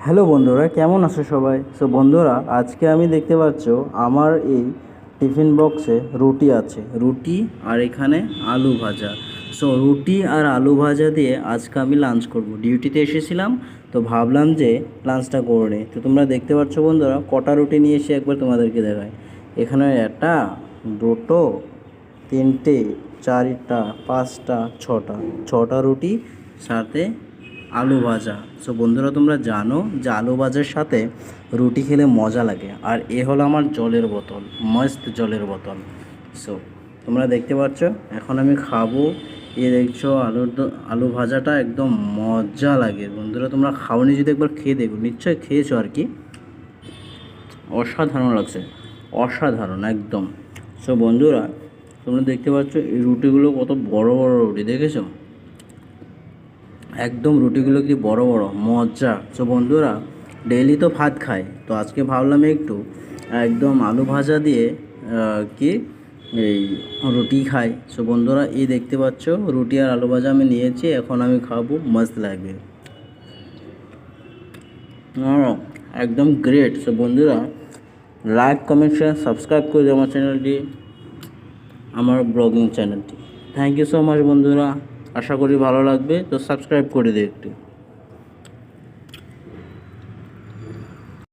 Hello বন্ধুরা, কেমন আছো সবাই? বন্ধুরা, আজকে আমি দেখতে পাচ্ছ আমার এই টিফিন বক্সে রুটি আছে, রুটি আর এখানে আলু ভাজা। রুটি আর আলু ভাজা দিয়ে আজকে আমি লাঞ্চ করব। ডিউটিতে এসেছিলাম, তো ভাবলাম যে লাঞ্চটা করে নিই। তো তোমরা দেখতে পাচ্ছ বন্ধুরা, কটা রুটি নিয়ে এসে একবার তোমাদেরকে দেখায়। এখানে একটা, দুটো, তিনটে, চারটা, পাঁচটা, ছটা রুটি, সাথে আলু ভাজা। বন্ধুরা, তোমরা জানো যে আলু ভাজার সাথে রুটি খেলে মজা লাগে। আর এ হলো আমার জলের বোতল, মস্ত জলের বোতল। সো তোমরা দেখতে পাচ্ছ, এখন আমি খাবো। দেখছো আলু ভাজাটা একদম মজা লাগে। বন্ধুরা, তোমরা খাওনি যদি একবার খেয়ে দেখো, নিশ্চয়ই খেয়েছো আর কি। অসাধারণ লাগছে, অসাধারণ একদম। বন্ধুরা, তোমরা দেখতে পাচ্ছ এই রুটিগুলো কত বড় বড় রুটি, দেখেছো? একদম রুটিগুলো কি বড় বড়, মজা। বন্ধুরা, ডেইলি তো ভাত খাই, তো আজকে ভাবলাম একটু একদম আলু ভাজা দিয়ে কি এই রুটি খাই। বন্ধুরা, এই দেখতে পাচ্ছ রুটি আর আলু ভাজা আমি নিয়েছি, এখন আমি খাবো, মস্ত লাগবে। একদম গ্রেট। বন্ধুরা, লাইক, কমেন্ট, শেয়ার, সাবস্ক্রাইব করে দিও আমার চ্যানেলটি, আমার ব্লগিং চ্যানেলটি। থ্যাংক ইউ সো মাচ বন্ধুরা, আশা করি ভালো লাগবে। তো সাবস্ক্রাইব করে দিও একটু।